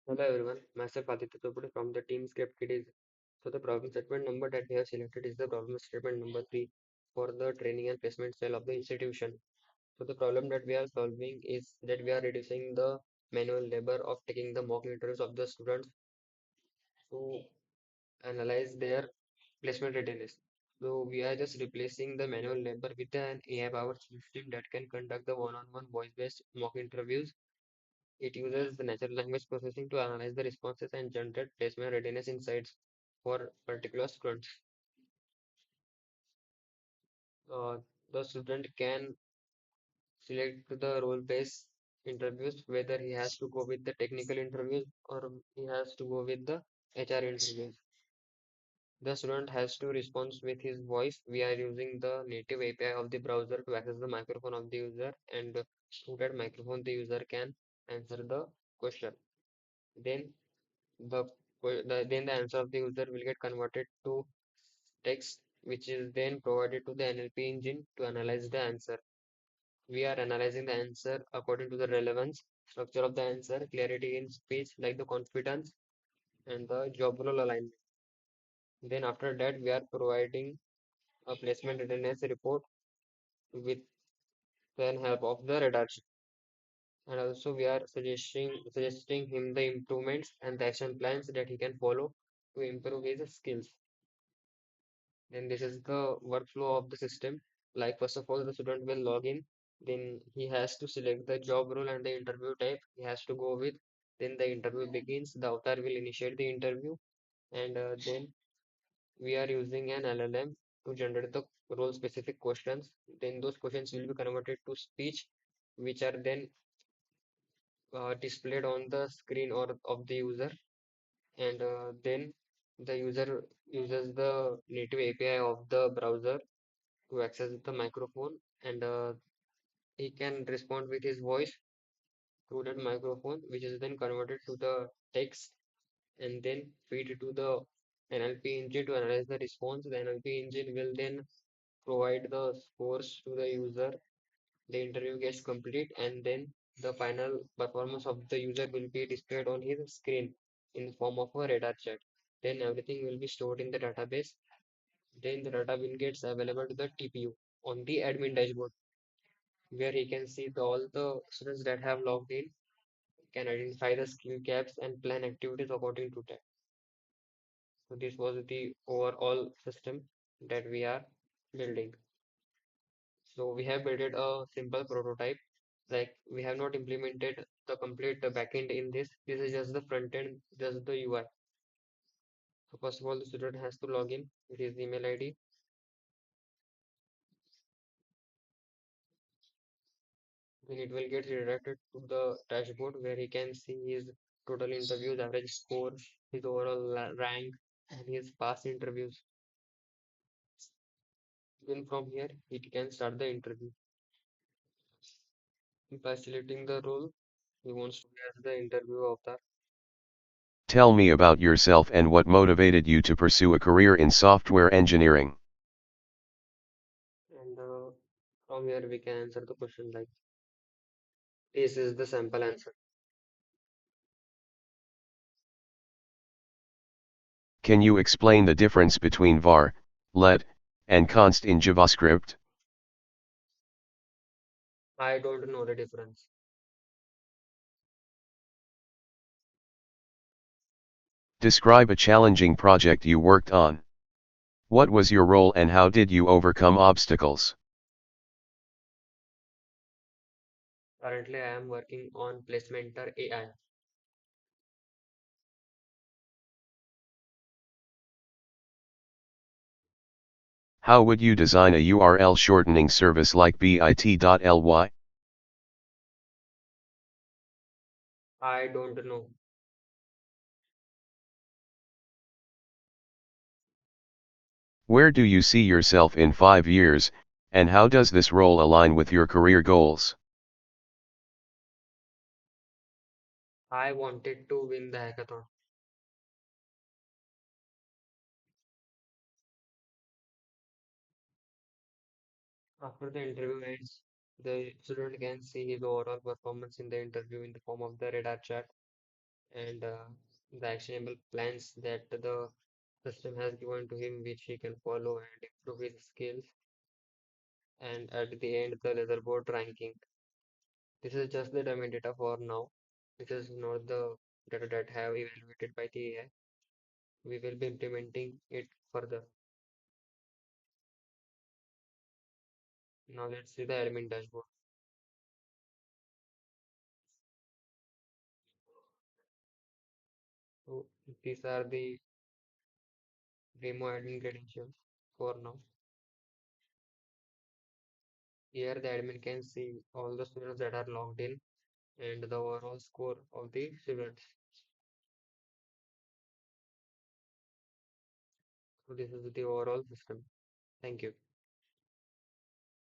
Hello everyone, myself Aditya Chopra from the team Script Kiddies. So the problem statement number that we have selected is the problem statement number 3 for the training and placement cell of the institution. So the problem that we are solving is that we are reducing the manual labor of taking the mock interviews of the students to analyze their placement readiness. So we are just replacing the manual labor with an AI-powered system that can conduct the one-on-one voice-based mock interviews. It uses the natural language processing to analyze the responses and generate placement readiness insights for particular students. Uh, the student can select the role-based interviews, whether he has to go with the technical interviews or he has to go with the HR interviews. The student has to respond with his voice. We are using the native API of the browser to access the microphone of the user, and through that microphone, the user can answer the question. Then the, then the answer of the user will get converted to text, which is then provided to the NLP engine to analyze the answer. We are analyzing the answer according to the relevance, structure of the answer, clarity in speech, like the confidence, and the job role alignment. Then after that, we are providing a placement readiness report with the help of the radar chart. And also we are suggesting him the improvements and the action plans that he can follow to improve his skills. Then this is the workflow of the system. Like first of all, the student will log in. Then he has to select the job role and the interview type he has to go with. Then the interview begins. The avatar will initiate the interview, and then we are using an LLM to generate the role specific questions. Then those questions will be converted to speech, which are then displayed on the screen or of the user. And then the user uses the native API of the browser to access the microphone, and he can respond with his voice through that microphone, which is then converted to the text and then feed to the NLP engine to analyze the response. The NLP engine will then provide the scores to the user. The interview gets complete, and then the final performance of the user will be displayed on his screen in the form of a radar chat. Then everything will be stored in the database. Then the data will get available to the TPU on the admin dashboard, where he can see all the students that have logged in, can identify the skill gaps and plan activities according to that. So this was the overall system that we are building. So we have built a simple prototype. Like we have not implemented the complete backend in this. This is just the front end, just the UI. So first of all, the student has to log in with his email ID. Then it will get redirected to the dashboard where he can see his total interviews, average score, his overall rank, and his past interviews. Then from here, he can start the interview. By selecting the role, he wants to be as the interview avatar. Tell me about yourself and what motivated you to pursue a career in software engineering. And from here, we can answer the question like this is the sample answer. Can you explain the difference between var, let, and const in JavaScript? I don't know the difference. Describe a challenging project you worked on. What was your role and how did you overcome obstacles? Currently, I am working on PlaceMentor AI. How would you design a URL shortening service like bit.ly? I don't know. Where do you see yourself in 5 years, and how does this role align with your career goals? I wanted to win the hackathon. After the interview ends, the student can see his overall performance in the interview in the form of the radar chat. and the actionable plans that the system has given to him, which he can follow and improve his skills. And at the end, the leaderboard ranking. This is just the dummy data for now. This is not the data that have evaluated by the AI. We will be implementing it further. Now let's see the admin dashboard. So these are the demo admin credentials for now. Here the admin can see all the students that are logged in and the overall score of the students. So this is the overall system. Thank you.